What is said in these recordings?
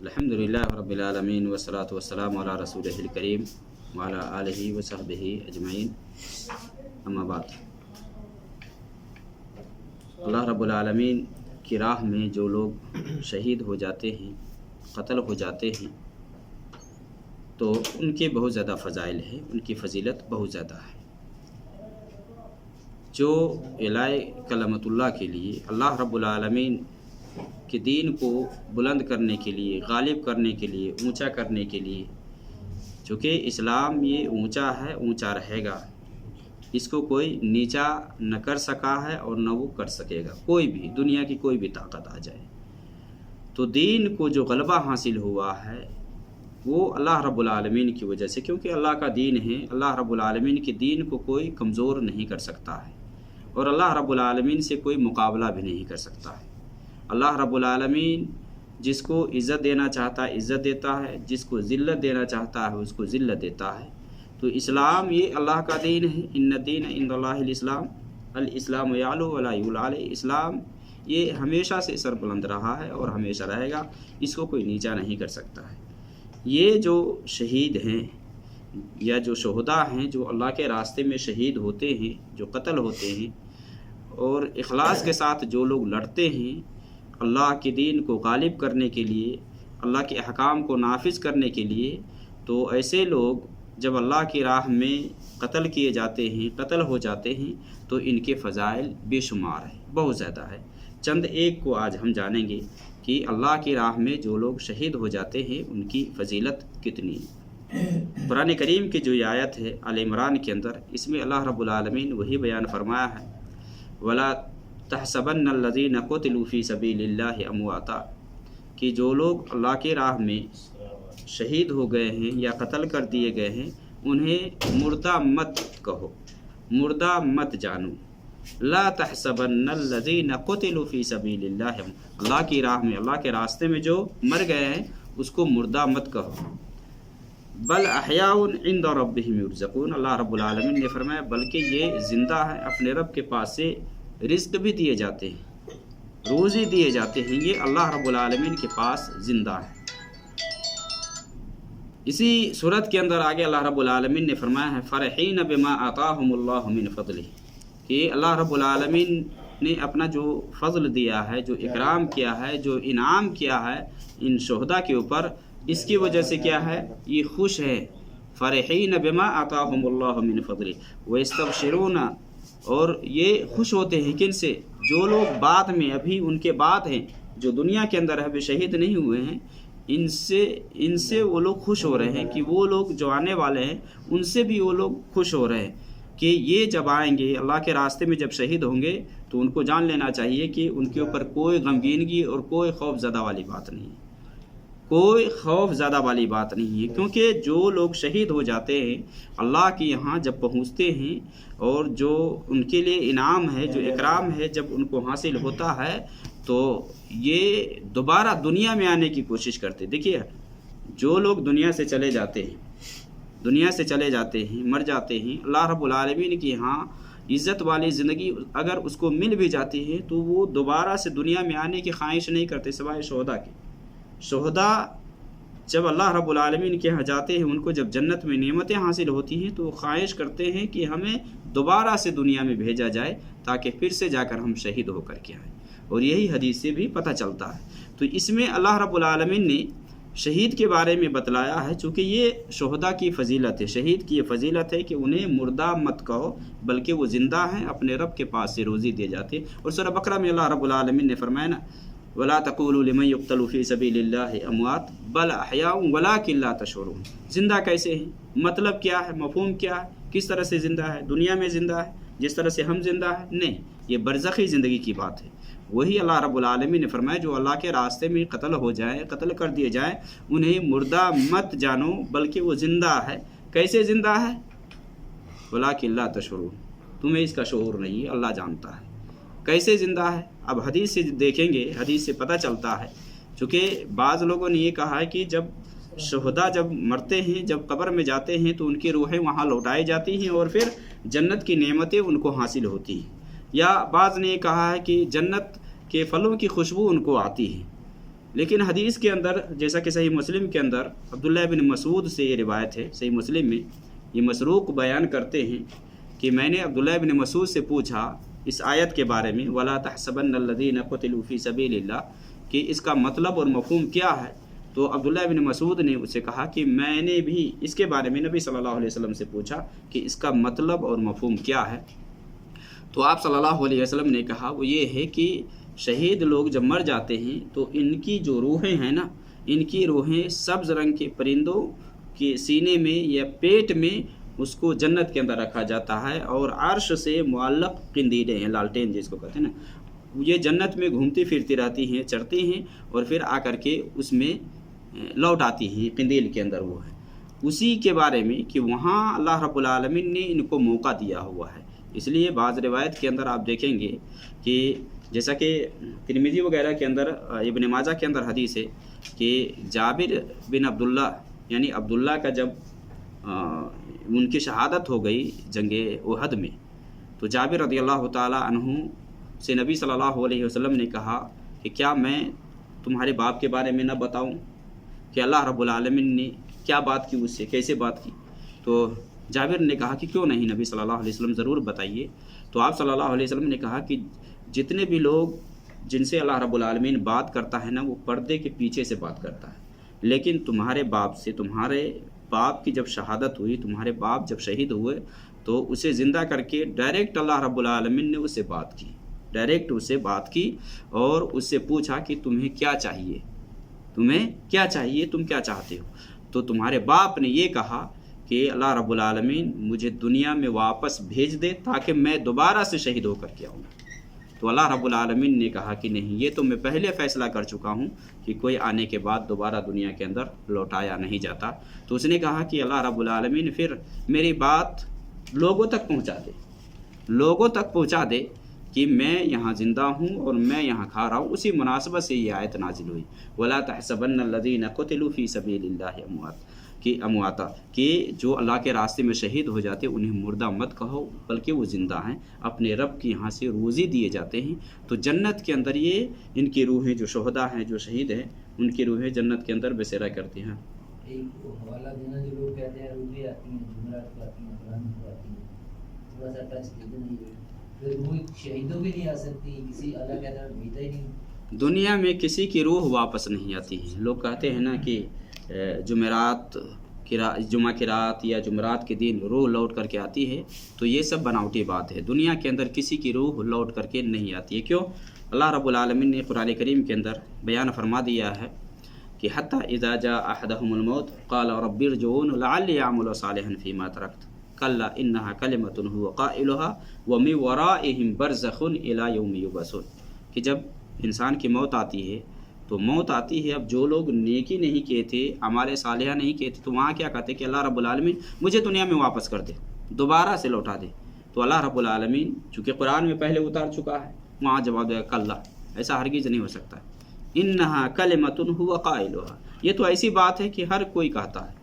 الحمدللہ رب العالمین والصلاۃ والسلام علی رسولہ کریم وعلی آلہ وصحبہ اجمعین، اما بعد۔ اللہ رب العالمین کی راہ میں جو لوگ شہید ہو جاتے ہیں، قتل ہو جاتے ہیں، تو ان کے بہت زیادہ فضائل ہیں، ان کی فضیلت بہت زیادہ ہے۔ جو اعلاء کلمت اللہ کے لیے، اللہ رب العالمین کہ دین کو بلند کرنے کے لیے، غالب کرنے کے لیے، اونچا کرنے کے لیے، چونکہ اسلام یہ اونچا ہے، اونچا رہے گا، اس کو کوئی نیچا نہ کر سکا ہے اور نہ وہ کر سکے گا، کوئی بھی دنیا کی کوئی بھی طاقت آ جائے۔ تو دین کو جو غلبہ حاصل ہوا ہے وہ اللہ رب العالمین کی وجہ سے، کیونکہ اللہ کا دین ہے، اللہ رب العالمین کے دین کو کوئی کمزور نہیں کر سکتا ہے، اور اللہ رب العالمین سے کوئی مقابلہ بھی نہیں کر سکتا ہے۔ اللہ رب العالمین جس کو عزت دینا چاہتا ہے عزت دیتا ہے، جس کو ذلت دینا چاہتا ہے اس کو ذلت دیتا ہے۔ تو اسلام یہ اللہ کا دین ہے، ان الدین عند اللہ الاسلام، الاسلام یعلو ولا یعلی علیہ۔ اسلام یہ ہمیشہ سے سربلند رہا ہے اور ہمیشہ رہے گا، اس کو کوئی نیچا نہیں کر سکتا ہے۔ یہ جو شہید ہیں یا جو شہداء ہیں، جو اللہ کے راستے میں شہید ہوتے ہیں، جو قتل ہوتے ہیں، اور اخلاص کے ساتھ جو لوگ لڑتے ہیں اللہ کے دین کو غالب کرنے کے لیے، اللہ کے احکام کو نافذ کرنے کے لیے، تو ایسے لوگ جب اللہ کی راہ میں قتل کیے جاتے ہیں، قتل ہو جاتے ہیں، تو ان کے فضائل بے شمار ہیں، بہت زیادہ ہے۔ چند ایک کو آج ہم جانیں گے کہ اللہ کی راہ میں جو لوگ شہید ہو جاتے ہیں ان کی فضیلت کتنی ہے۔ قرآن کریم کی جو یہ آیت ہے آل عمران کے اندر، اس میں اللہ رب العالمین وہی بیان فرمایا ہے، وَلَا تَحْسَبَنَّ الَّذِينَ قُتِلُوا فِي سَبِيلِ اللَّهِ أَمْوَاتًا، کہ جو لوگ اللہ کی راہ میں شہید ہو گئے ہیں یا قتل کر دیے گئے ہیں انہیں مردہ مت کہو، مردہ مت جانو۔ لا تحسبن الذین قتلوا فی سبیل اللہ، اللہ کی راہ میں، اللہ کے راستے میں جو مر گئے ہیں اس کو مردہ مت کہو، بل احیاء عند ربہم یرزقون۔ اللہ رب العالمین نے فرمایا بلکہ یہ زندہ ہیں، اپنے رب کے پاس سے رزق بھی دیے جاتے ہیں، روزی دیے جاتے ہیں، یہ اللہ رب العالمین کے پاس زندہ ہے۔ اسی صورت کے اندر آگے اللہ رب العالمین نے فرمایا ہے فرحین بما آتاہم اللہ من فضلہ، کہ اللہ رب العالمین نے اپنا جو فضل دیا ہے، جو اکرام کیا ہے، جو انعام کیا ہے ان شہداء کے اوپر، اس کی وجہ سے کیا ہے، یہ خوش ہے۔ فرحین بما آتاہم اللہ من فضلہ ویستبشرون، اور یہ خوش ہوتے ہیں کن سے؟ جو لوگ بعد میں، ابھی ان کے بعد ہیں، جو دنیا کے اندر ابھی شہید نہیں ہوئے ہیں، ان سے وہ لوگ خوش ہو رہے ہیں کہ وہ لوگ جو آنے والے ہیں ان سے بھی وہ لوگ خوش ہو رہے ہیں کہ یہ جب آئیں گے اللہ کے راستے میں، جب شہید ہوں گے تو ان کو جان لینا چاہیے کہ ان کے اوپر کوئی غمگینگی اور کوئی خوف زدہ والی بات نہیں ہے، کوئی خوف زدہ والی بات نہیں ہے، کیونکہ جو لوگ شہید ہو جاتے ہیں اللہ کے یہاں جب پہنچتے ہیں اور جو ان کے لیے انعام ہے، جو اکرام ہے، جب ان کو حاصل ہوتا ہے تو یہ دوبارہ دنیا میں آنے کی کوشش کرتے۔ دیکھیے جو لوگ دنیا سے چلے جاتے ہیں، دنیا سے چلے جاتے ہیں، مر جاتے ہیں، اللہ رب العالمین کی یہاں عزت والی زندگی اگر اس کو مل بھی جاتی ہے تو وہ دوبارہ سے دنیا میں آنے کی خواہش نہیں کرتے سوائے شہداء کی۔ شہداء جب اللہ رب العالمین کے یہاں جاتے ہیں، ان کو جب جنت میں نعمتیں حاصل ہوتی ہیں تو وہ خواہش کرتے ہیں کہ ہمیں دوبارہ سے دنیا میں بھیجا جائے تاکہ پھر سے جا کر ہم شہید ہو کر کے آئیں، اور یہی حدیث سے بھی پتہ چلتا ہے۔ تو اس میں اللہ رب العالمین نے شہید کے بارے میں بتلایا ہے، چونکہ یہ شہداء کی فضیلت ہے، شہید کی یہ فضیلت ہے کہ انہیں مردہ مت کہو بلکہ وہ زندہ ہیں، اپنے رب کے پاس سے روزی دیے جاتے ہیں۔ اور سورہ بقرہ میں اللہ رب العالمین نے فرمایا نا وَلَا تَقُولُوا لِمَنْ يُقْتَلُ فِي سَبِيلِ اللَّهِ أَمْوَاتٌ بَلْ أَحْيَاءٌ وَلَٰكِن لَا تَشْعُرُونَ۔ زندہ کیسے ہیں؟ مطلب کیا ہے؟ مفہوم کیا ہے؟ کس طرح سے زندہ ہے؟ دنیا میں زندہ ہے جس طرح سے ہم زندہ ہیں؟ نہیں، یہ برزخی زندگی کی بات ہے۔ وہی اللہ رب العالمین نے فرمایا جو اللہ کے راستے میں قتل ہو جائیں، قتل کر دیے جائیں، انہیں مردہ مت جانو بلکہ وہ زندہ ہے۔ کیسے زندہ ہے؟ وَلَٰكِن لَا تَشْعُرُونَ، تمہیں اس کا شعور نہیں ہے، اللہ جانتا ہے کیسے زندہ ہے۔ اب حدیث سے دیکھیں گے، حدیث سے پتہ چلتا ہے، چونکہ بعض لوگوں نے یہ کہا ہے کہ جب شہداء جب مرتے ہیں، جب قبر میں جاتے ہیں تو ان کی روحیں وہاں لوٹائی جاتی ہیں اور پھر جنت کی نعمتیں ان کو حاصل ہوتی ہیں، یا بعض نے یہ کہا ہے کہ جنت کے پھلوں کی خوشبو ان کو آتی ہے، لیکن حدیث کے اندر جیسا کہ صحیح مسلم کے اندر عبداللہ بن مسعود سے یہ روایت ہے، صحیح مسلم میں یہ مسروق بیان کرتے ہیں کہ میں نے عبداللہ بن مسعود سے پوچھا اس آیت کے بارے میں وَلَا تَحْسَبَنَّ الَّذِينَ قُتِلُوا فِي سَبِيلِ اللَّهِ کہ اس کا مطلب اور مفہوم کیا ہے. تو عبداللہ بن مسعود نے اسے کہا کہ میں نے بھی اس کے بارے میں نبی صلی اللہ علیہ وسلم سے پوچھا کہ اس کا مطلب اور مفہوم کیا ہے. تو آپ صلی اللہ علیہ وسلم نے کہا وہ یہ ہے کہ شہید لوگ جب مر جاتے ہیں تو ان کی جو روحیں ہیں نا، ان کی روحیں سبز رنگ کے پرندوں کے سینے میں یا پیٹ میں اس کو جنت کے اندر رکھا جاتا ہے، اور عرش سے معلق قندیلیں ہیں، لالٹین جس کو کہتے ہیں نا، یہ جنت میں گھومتی پھرتی رہتی ہیں، چرتی ہیں اور پھر آ کر کے اس میں لوٹ آتی ہیں، قندیل کے اندر وہ ہے. اسی کے بارے میں کہ وہاں اللہ رب العالمین نے ان کو موقع دیا ہوا ہے. اس لیے بعض روایت کے اندر آپ دیکھیں گے کہ جیسا کہ ترمذی وغیرہ کے اندر، ابن ماجہ کے اندر حدیث ہے کہ جابر بن عبداللہ یعنی عبداللہ کا جب ان کی شہادت ہو گئی جنگ احد میں، تو جابر رضی اللہ تعالی عنہ سے نبی صلی اللہ علیہ وسلم نے کہا کہ کیا میں تمہارے باپ کے بارے میں نہ بتاؤں کہ اللہ رب العالمین نے کیا بات کی، اس سے کیسے بات کی. تو جابر نے کہا کہ کیوں نہیں نبی صلی اللہ علیہ وسلم، ضرور بتائیے. تو آپ صلی اللہ علیہ وسلم نے کہا کہ جتنے بھی لوگ جن سے اللہ رب العالمین بات کرتا ہے نا، وہ پردے کے پیچھے سے بات کرتا ہے، لیکن تمہارے باپ سے، تمہارے باپ کی جب شہادت ہوئی، تمہارے باپ جب شہید ہوئے تو اسے زندہ کر کے ڈائریکٹ اللہ رب العالمین نے اس سے بات کی، ڈائریکٹ اس سے بات کی اور اس سے پوچھا کہ تمہیں کیا چاہیے، تمہیں کیا چاہیے، تم کیا چاہتے ہو. تو تمہارے باپ نے یہ کہا کہ اللہ رب العالمین مجھے دنیا میں واپس بھیج دے تاکہ میں دوبارہ سے شہید ہو کر کے آؤں. تو اللہ رب العالمین نے کہا کہ نہیں، یہ تو میں پہلے فیصلہ کر چکا ہوں کہ کوئی آنے کے بعد دوبارہ دنیا کے اندر لوٹایا نہیں جاتا. تو اس نے کہا کہ اللہ رب العالمین پھر میری بات لوگوں تک پہنچا دے، لوگوں تک پہنچا دے کہ میں یہاں زندہ ہوں اور میں یہاں کھا رہا ہوں. اسی مناسبت سے یہ آیت نازل ہوئی وَلَا تَحْسَبَنَّ الَّذِينَ قُتِلُوا فِي سَبِيلِ اللَّهِ امواتا کہ جو اللہ کے راستے میں شہید ہو جاتے انہیں مردہ مت کہو، بلکہ وہ زندہ ہیں، اپنے رب کی یہاں سے روزی دیے جاتے ہیں. تو جنت کے اندر یہ ان کی روحیں جو شہداء ہیں، جو شہید ہیں، ان کی روحیں جنت کے اندر بسیرا کرتی ہیں. ایک حوالہ دینا جو لوگ کہتے ہیں روحیں آتی ہیں، جمعرات کو آتی ہیں، قرآن کو آتی ہیں، تھوڑا سا ٹچ دیتے نہیں ہے، پھر روح شہیدوں بھی نہیں آ سکتی، کسی اللہ کے اندر بھیجا ہی نہیں. دنیا میں کسی کی روح واپس نہیں آتی ہے. لوگ کہتے ہیں نا کہ جمعہ کی رات یا جمعرات کے دن روح لوٹ کر کے آتی ہے، تو یہ سب بناوٹی بات ہے. دنیا کے اندر کسی کی روح لوٹ کر کے نہیں آتی ہے. کیوں؟ اللہ رب العالمین نے قرآن کریم کے اندر بیان فرما دیا ہے کہ حتی اذا جاء احدهم الموت قال رب ارجعون لعلی اعمل صالحا فیما ترکت کلا انہا کلمۃ هو قائلها ومن ورائہم برزخ الی یوم یبعثون. کہ جب انسان کی موت آتی ہے تو موت آتی ہے، اب جو لوگ نیکی نہیں کیے تھے، اعمال صالحہ نہیں کیے تھے، تو وہاں کیا کہتے کہ اللہ رب العالمین مجھے دنیا میں واپس کر دے، دوبارہ سے لوٹا دے. تو اللہ رب العالمین چونکہ قرآن میں پہلے اتار چکا ہے، وہاں جواب دے کلا، ایسا ہرگز نہیں ہو سکتا. انہا کلمۃ هو قائلها، یہ تو ایسی بات ہے کہ ہر کوئی کہتا ہے.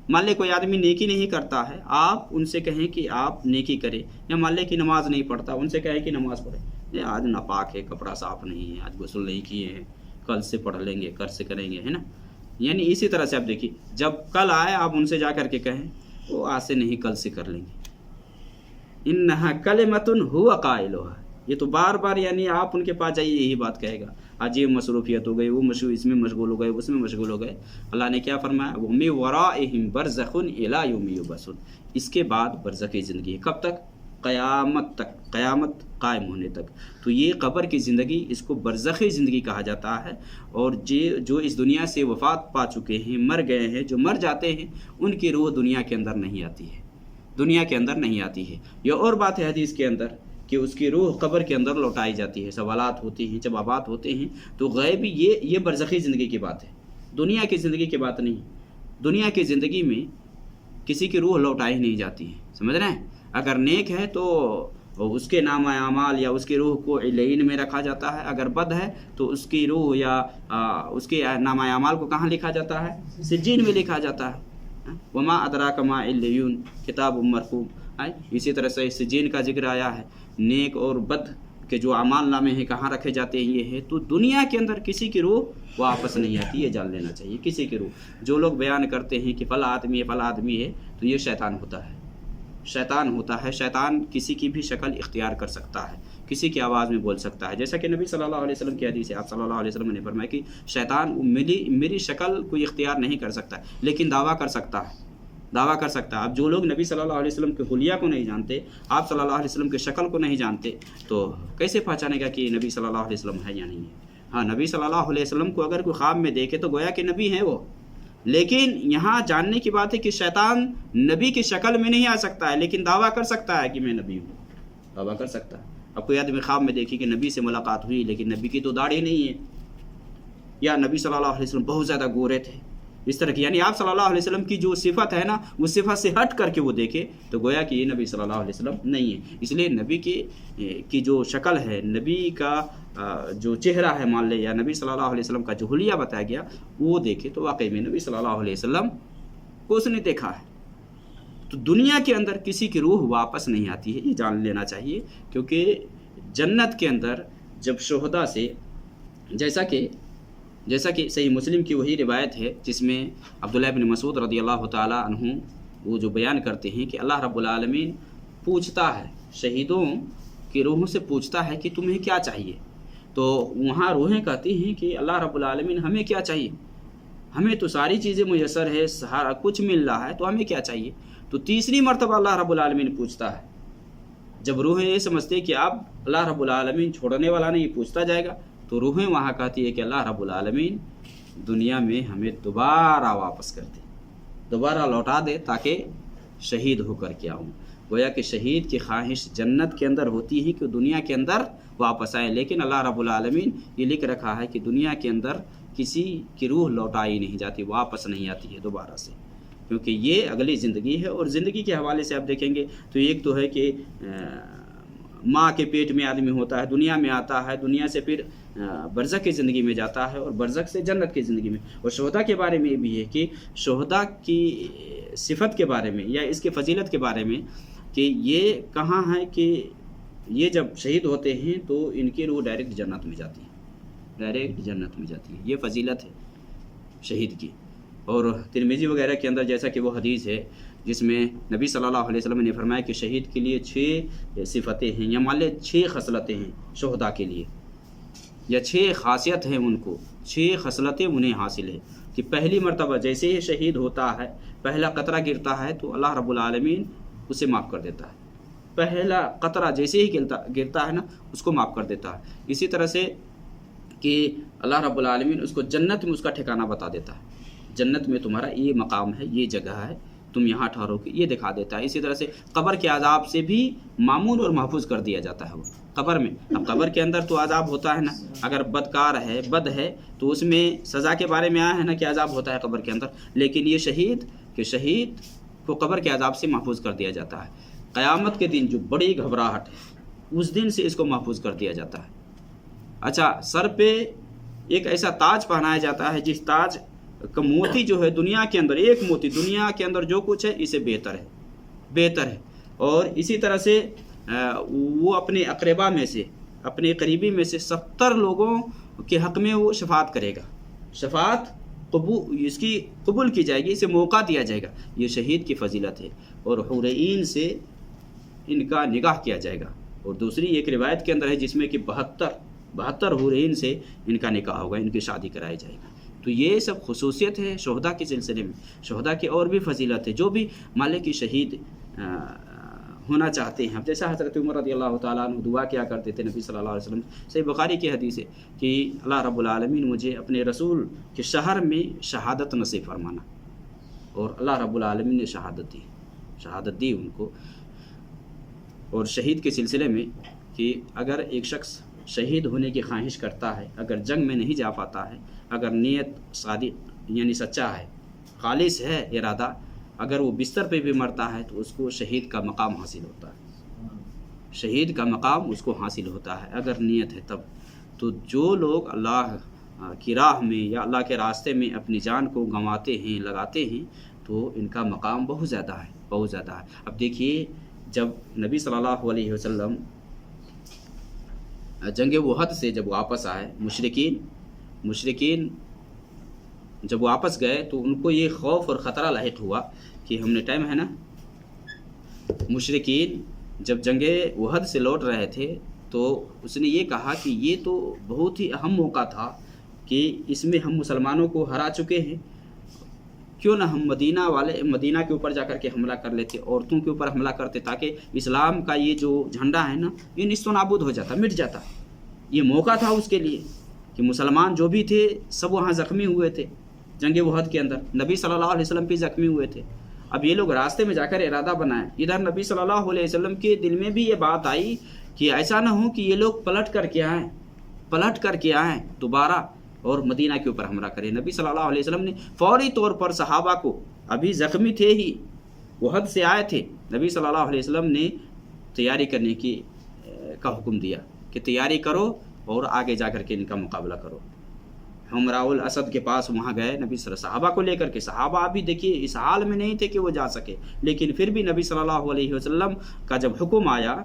مان لے کوئی آدمی نیکی نہیں کرتا ہے، آپ ان سے کہیں کہ آپ نیکی کریں، یا مان لے کہ نماز نہیں پڑھتا، ان سے کہیں کہ نماز پڑھے. یہ آج ناپاک ہے، کپڑا صاف نہیں ہے، آج غسل نہیں کیے ہیں، کل سے پڑھ لیں گے، کل سے کریں گے، ہے نا. یعنی اسی طرح سے آپ دیکھیے جب کل آئے آپ ان سے جا کر کے کہیں وہ آج سے نہیں، کل سے کر لیں گے. انہا کلمۃ هو قائلها، یہ تو بار بار یعنی آپ ان کے پاس جائیے یہی بات کہے گا. آج یہ مصروفیت ہو گئی، وہ اس میں مشغول ہو گئے، اس میں مشغول ہو گئے. اللہ نے کیا فرمایا وَمِن وَرَائِهِمْ بَرْزَخٌ إِلَىٰ يَوْمِ يُبْعَثُونَ. اس کے بعد برزخی زندگی ہے، کب تک؟ قیامت تک، قیامت قائم ہونے تک. تو یہ قبر کی زندگی، اس کو برزخی زندگی کہا جاتا ہے. اور جو اس دنیا سے وفات پا چکے ہیں، مر گئے ہیں، جو مر جاتے ہیں، ان کی روح دنیا کے اندر نہیں آتی ہے، دنیا کے اندر نہیں آتی ہے. یہ اور بات ہے حدیث کے اندر کہ اس کی روح قبر کے اندر لوٹائی جاتی ہے، سوالات ہوتے ہیں، جوابات ہوتے ہیں. تو غیبی یہ برزخی زندگی کی بات ہے، دنیا کی زندگی کی بات نہیں. دنیا کی زندگی میں کسی کی روح لوٹائی نہیں جاتی ہے، سمجھ رہے ہیں. اگر نیک ہے تو اس کے نام اعمال یا اس کی روح کو علین میں رکھا جاتا ہے، اگر بد ہے تو اس کی روح یا اس کے نام اعمال کو کہاں لکھا جاتا ہے؟ سجین میں لکھا جاتا ہے. وما ادراک ما علیون کتاب مرقوم. اسی طرح سے سجین کا ذکر آیا ہے. نیک اور بد کہ جو اعمال نامے ہیں کہاں رکھے جاتے ہیں یہ ہے، تو دنیا کے اندر کسی کی روح واپس نہیں آتی، یہ جان لینا چاہیے. کسی کی روح، جو لوگ بیان کرتے ہیں کہ فلاں آدمی ہے فلاں آدمی ہے، تو یہ شیطان ہوتا ہے. شیطان ہوتا ہے. شیطان کسی کی بھی شکل اختیار کر سکتا ہے، کسی کی آواز میں بول سکتا ہے. جیسا کہ نبی صلی اللہ علیہ وسلم کی حدیث ہے، آپ صلی اللہ علیہ وسلم نے فرمایا کہ شیطان میری شکل کوئی اختیار نہیں کر سکتا، لیکن دعویٰ کر سکتا ہے، دعویٰ کر سکتا ہے. اب جو لوگ نبی صلی اللہ علیہ وسلم کے حلیہ کو نہیں جانتے، آپ صلی اللہ علیہ وسلم کے شکل کو نہیں جانتے، تو کیسے پہچانے گا کہ نبی صلی اللہ علیہ وسلم ہے یا نہیں ہے؟ ہاں، نبی صلی اللہ علیہ وسلم کو اگر کوئی خواب میں دیکھے تو گویا کہ نبی ہیں وہ. لیکن یہاں جاننے کی بات ہے کہ شیطان نبی کی شکل میں نہیں آ سکتا ہے، لیکن دعویٰ کر سکتا ہے کہ میں نبی ہوں، دعویٰ کر سکتا ہے. اب کوئی آدمی خواب میں دیکھی کہ نبی سے ملاقات ہوئی، لیکن نبی کی تو داڑھی نہیں ہے، یا نبی صلی اللہ علیہ وسلم بہت زیادہ گورے تھے، اس طرح کی، یعنی آپ صلی اللہ علیہ وسلم کی جو صفت ہے نا، اس صفت سے ہٹ کر کے وہ دیکھے، تو گویا کہ یہ نبی صلی اللہ علیہ وسلم نہیں ہے. اس لیے نبی کی جو شکل ہے، نبی کا جو چہرہ ہے مان لے، یا نبی صلی اللہ علیہ وسلم کا جو حلیہ بتایا گیا وہ دیکھے، تو واقعی میں نبی صلی اللہ علیہ وسلم کو اس نے دیکھا ہے. تو دنیا کے اندر کسی کی روح واپس نہیں آتی ہے، یہ جان لینا چاہیے. کیونکہ جنت کے اندر جب شہداء سے، جیسا کہ صحیح مسلم کی وہی روایت ہے جس میں عبداللہ بن مسعود رضی اللہ تعالیٰ عنہ وہ جو بیان کرتے ہیں کہ اللہ رب العالمین پوچھتا ہے، شہیدوں کی روحوں سے پوچھتا ہے کہ تمہیں کیا چاہیے. تو وہاں روحیں کہتی ہیں کہ اللہ رب العالمین ہمیں کیا چاہیے، ہمیں تو ساری چیزیں میسر ہے، سارا کچھ مل رہا ہے، تو ہمیں کیا چاہیے. تو تیسری مرتبہ اللہ رب العالمین پوچھتا ہے. جب روحیں یہ سمجھتے کہ اب اللہ رب العالمین چھوڑنے والا نہیں، پوچھتا جائے گا، تو روحیں وہاں کہتی ہے کہ اللہ رب العالمین دنیا میں ہمیں دوبارہ واپس کر دے، دوبارہ لوٹا دے تاکہ شہید ہو کر کے آؤں. گویا کہ شہید کی خواہش جنت کے اندر ہوتی ہے کہ دنیا کے اندر واپس آئے، لیکن اللہ رب العالمین یہ لکھ رکھا ہے کہ دنیا کے اندر کسی کی روح لوٹائی نہیں جاتی، واپس نہیں آتی ہے دوبارہ سے، کیونکہ یہ اگلی زندگی ہے. اور زندگی کے حوالے سے آپ دیکھیں گے تو ایک تو ہے کہ ماں کے پیٹ میں آدمی ہوتا ہے، دنیا میں آتا ہے، دنیا سے پھر برزخ کی زندگی میں جاتا ہے، اور برزخ سے جنت کی زندگی میں. اور شہداء کے بارے میں یہ بھی ہے کہ شہداء کی صفت کے بارے میں یا اس کے فضیلت کے بارے میں کہ یہ کہاں ہے کہ یہ جب شہید ہوتے ہیں تو ان کی روح ڈائریکٹ جنت میں جاتی ہے، ڈائریکٹ جنت میں جاتی ہے. یہ فضیلت ہے شہید کی. اور ترمذی وغیرہ کے اندر جیسا کہ وہ حدیث ہے جس میں نبی صلی اللہ علیہ وسلم نے فرمایا کہ شہید کے لیے 6 صفتیں ہیں، یا مان لے 6 خصلتیں ہیں شہداء کے لیے، یا 6 خاصیت ہیں ان کو، 6 خصلتیں انہیں حاصل ہے. کہ پہلی مرتبہ جیسے ہی شہید ہوتا ہے، پہلا قطرہ گرتا ہے تو اللہ رب العالمین اسے معاف کر دیتا ہے. پہلا قطرہ جیسے ہی گرتا ہے نا، اس کو معاف کر دیتا ہے. اسی طرح سے کہ اللہ رب العالمین اس کو جنت میں اس کا ٹھکانہ بتا دیتا ہے، جنت میں تمہارا یہ مقام ہے، یہ جگہ ہے، تم یہاں ٹھہرو گے، یہ دکھا دیتا ہے. اسی طرح سے قبر کے عذاب سے بھی معمون اور محفوظ کر دیا جاتا ہے وہ قبر میں. اب قبر کے اندر تو عذاب ہوتا ہے نا، اگر بدکار ہے، بد ہے، تو اس میں سزا کے بارے میں آیا ہے نا کہ عذاب ہوتا ہے قبر کے اندر. لیکن یہ شہید کو قبر کے عذاب سے محفوظ کر دیا جاتا ہے. قیامت کے دن جو بڑی گھبراہٹ ہے، اس دن سے اس کو محفوظ کر دیا جاتا ہے. اچھا، سر پہ ایک ایسا تاج پہنایا جاتا ہے جس تاج کا موتی جو ہے دنیا کے اندر، ایک موتی دنیا کے اندر جو کچھ ہے اسے بہتر ہے. اور اسی طرح سے وہ اپنے اقربا میں سے، اپنے قریبی میں سے 70 لوگوں کے حق میں وہ شفاعت کرے گا. شفاعت اس کی قبول کی جائے گی، اسے موقع دیا جائے گا. یہ شہید کی فضیلت ہے. اور حور عین سے ان کا نکاح کیا جائے گا. اور دوسری ایک روایت کے اندر ہے جس میں کہ 72 حور عین سے ان کا نکاح ہوگا، ان کی شادی کرائی جائے گا. تو یہ سب خصوصیت ہے شہداء کے سلسلے میں. شہداء کی اور بھی فضیلت ہے، جو بھی مالک کی شہید ہونا چاہتے ہیں. اب جیسا حضرت عمر رضی اللہ تعالیٰ عنہ دعا کیا کرتے تھے نبی صلی اللہ علیہ وسلم، صحیح بخاری کی حدیث ہے کہ اللہ رب العالمین مجھے اپنے رسول کے شہر میں شہادت نصیب فرمانا. اور اللہ رب العالمین نے شہادت دی ان کو. اور شہید کے سلسلے میں کہ اگر ایک شخص شہید ہونے کی خواہش کرتا ہے، اگر جنگ میں نہیں جا پاتا ہے، اگر نیت صادق یعنی سچا ہے، خالص ہے ارادہ، اگر وہ بستر پہ بھی مرتا ہے تو اس کو شہید کا مقام حاصل ہوتا ہے. شہید کا مقام اس کو حاصل ہوتا ہے اگر نیت ہے تب. تو جو لوگ اللہ کی راہ میں یا اللہ کے راستے میں اپنی جان کو گنواتے ہیں، لگاتے ہیں، تو ان کا مقام بہت زیادہ ہے. اب دیکھیے، جب نبی صلی اللہ علیہ وسلم جنگ احد سے جب واپس آئے مشرکین جب واپس گئے تو ان کو یہ خوف اور خطرہ لاحق ہوا کہ ہم نے ٹائم ہے نا، مشرکین جب جنگ احد سے لوٹ رہے تھے تو اس نے یہ کہا کہ یہ تو بہت ہی اہم موقع تھا کہ اس میں ہم مسلمانوں کو ہرا چکے ہیں، کیوں نہ ہم مدینہ کے اوپر جا کر کے حملہ کر لیتے، عورتوں کے اوپر حملہ کرتے، تاکہ اسلام کا یہ جو جھنڈا ہے نا یہ نیست و نابود ہو جاتا، مٹ جاتا۔ یہ موقع تھا اس کے لیے کہ مسلمان جو بھی تھے سب وہاں زخمی ہوئے تھے جنگ احد کے اندر، نبی صلی اللہ علیہ وسلم بھی زخمی ہوئے تھے۔ اب یہ لوگ راستے میں جا کر ارادہ بنائے، ادھر نبی صلی اللہ علیہ وسلم کے دل میں بھی یہ بات آئی کہ ایسا نہ ہو کہ یہ لوگ پلٹ کر کے آئیں دوبارہ اور مدینہ کے اوپر حملہ کریں۔ نبی صلی اللہ علیہ وسلم نے فوری طور پر صحابہ کو، ابھی زخمی تھے ہی، احد سے آئے تھے، نبی صلی اللہ علیہ وسلم نے تیاری کرنے کا حکم دیا کہ تیاری کرو اور آگے جا کر کے ان کا مقابلہ کرو۔ حمراء الاسد کے پاس وہاں گئے نبی صلی اللہ علیہ وسلم صحابہ کو لے کر کے، صحابہ ابھی دیکھیے اس حال میں نہیں تھے کہ وہ جا سکے، لیکن پھر بھی نبی صلی اللہ علیہ وسلم کا جب حکم آیا،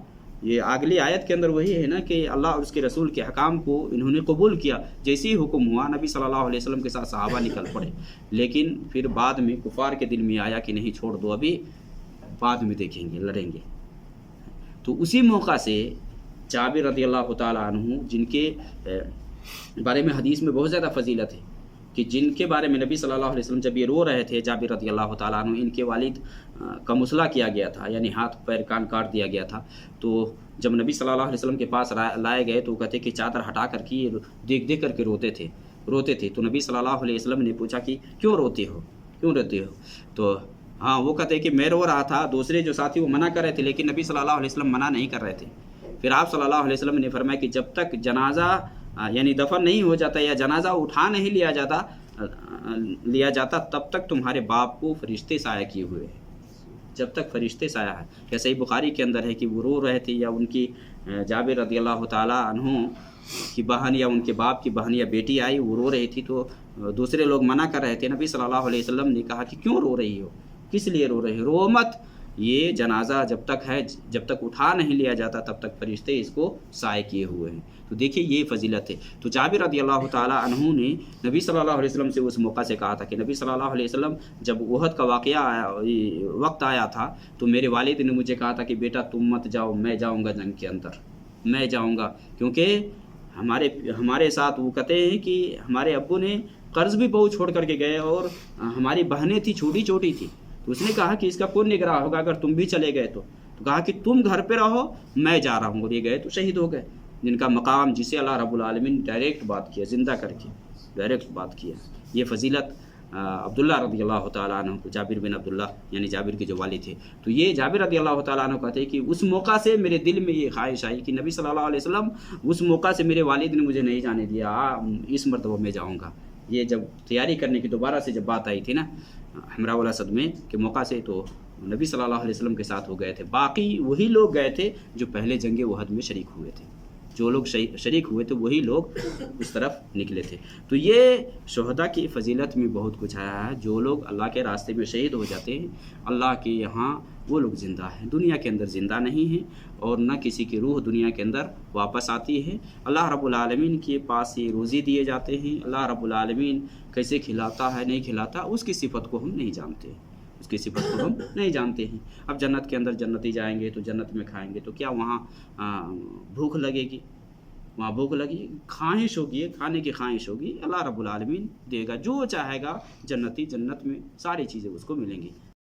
یہ اگلی آیت کے اندر وہی ہے نا کہ اللہ اور اس کے رسول کے حکام کو انہوں نے قبول کیا، جیسے ہی حکم ہوا نبی صلی اللہ علیہ وسلم کے ساتھ صحابہ نکل پڑے، لیکن پھر بعد میں کفار کے دل میں آیا کہ نہیں چھوڑ دو، ابھی بعد میں دیکھیں گے، لڑیں گے۔ تو اسی موقع سے جابر رضی اللہ تعالیٰ عنہ، جن کے بارے میں حدیث میں بہت زیادہ فضیلت ہے کہ جن کے بارے میں نبی صلی اللہ علیہ وسلم جب یہ رو رہے تھے، جابر رضی اللہ تعالیٰ عنہ، ان کے والد کا مسئلہ کیا گیا تھا، یعنی ہاتھ پیر کان کاٹ دیا گیا تھا۔ تو جب نبی صلی اللہ علیہ وسلم کے پاس لائے گئے تو وہ کہتے کہ چادر ہٹا کر کے دیکھ کر کے روتے تھے۔ تو نبی صلی اللہ علیہ وسلم نے پوچھا کہ کیوں روتے ہو؟ تو وہ کہتے کہ میں رو رہا تھا، دوسرے جو ساتھی وہ منع کر رہے تھے، لیکن نبی صلی اللہ علیہ وسلم منع نہیں کر رہے تھے۔ پھر آپ صلی اللہ علیہ وسلم نے فرمایا کہ جب تک جنازہ یعنی دفن نہیں ہو جاتا یا جنازہ اٹھا نہیں لیا جاتا تب تک تمہارے باپ کو فرشتے سایہ کیے ہوئے ہیں، جب تک فرشتے سایہ ہے۔ یا صحیح بخاری کے اندر ہے کہ وہ رو رہے تھے، یا ان کی جابر رضی اللہ تعالیٰ عنہ کی بہن یا ان کے باپ کی بہن یا بیٹی آئی، وہ رو رہی تھی، تو دوسرے لوگ منع کر رہے تھے۔ نبی صلی اللہ علیہ وسلم نے کہا کہ کیوں رو رہی ہو، کس لیے رو رہی ہو؟ رو مت، یہ جنازہ جب تک اٹھا نہیں لیا جاتا تب تک فرشتے اس کو سائے کیے ہوئے ہیں۔ تو دیکھیے یہ فضیلت ہے۔ تو جابر رضی اللہ تعالیٰ عنہ نے نبی صلی اللہ علیہ وسلم سے اس موقع سے کہا تھا کہ نبی صلی اللہ علیہ وسلم جب احد کا وقت آیا تھا تو میرے والد نے مجھے کہا تھا کہ بیٹا تم مت جاؤ، میں جاؤں گا جنگ کے اندر، میں جاؤں گا، کیونکہ ہمارے ساتھ وہ کہتے ہیں کہ ہمارے ابو نے قرض بھی بہت چھوڑ کر کے گئے، اور ہماری بہنیں تھیں چھوٹی چھوٹی تھی، تو اس نے کہا کہ اس کا کون نگراں ہوگا اگر تم بھی چلے گئے تو کہا کہ تم گھر پہ رہو، میں جا رہا ہوں، اور یہ گئے تو شہید ہو گئے، جن کا مقام جسے اللہ رب العالمین ڈائریکٹ بات کیا، زندہ کر کے ڈائریکٹ بات کیا۔ یہ فضیلت عبداللہ رضی اللہ تعالیٰ عنہ کو، جابر بن عبداللہ یعنی جابر کے جو والد تھے، تو یہ جابر رضی اللہ تعالیٰ عنہ کہتے ہیں کہ اس موقع سے میرے دل میں یہ خواہش آئی کہ نبی صلی اللہ علیہ وسلم اس موقع سے میرے والد نے مجھے نہیں جانے دیا، اس مرتبہ میں جاؤں گا۔ یہ جب تیاری کرنے کی دوبارہ سے جب بات آئی تھی نا حمراء الاسد میں کے موقع سے، تو نبی صلی اللہ علیہ وسلم کے ساتھ وہ گئے تھے، باقی وہی لوگ گئے تھے جو پہلے جنگ احد میں شریک ہوئے تھے، جو لوگ شریک ہوئے تھے وہی لوگ اس طرف نکلے تھے۔ تو یہ شہداء کی فضیلت میں بہت کچھ آیا ہے، جو لوگ اللہ کے راستے میں شہید ہو جاتے ہیں، اللہ کے یہاں وہ لوگ زندہ ہیں، دنیا کے اندر زندہ نہیں ہیں، اور نہ کسی کی روح دنیا کے اندر واپس آتی ہے۔ اللہ رب العالمین کے پاس ہی روزی دیے جاتے ہیں، اللہ رب العالمین کیسے کھلاتا ہے نہیں کھلاتا اس کی صفت کو ہم نہیں جانتے ہیں، اب جنت کے اندر جنتی جائیں گے تو جنت میں کھائیں گے، تو کیا وہاں بھوک لگے گی؟ وہاں بھوک لگی، خواہش ہوگی، کھانے کی خواہش ہوگی، اللہ رب العالمین دے گا، جو چاہے گا جنتی جنت میں ساری چیزیں اس کو ملیں گی۔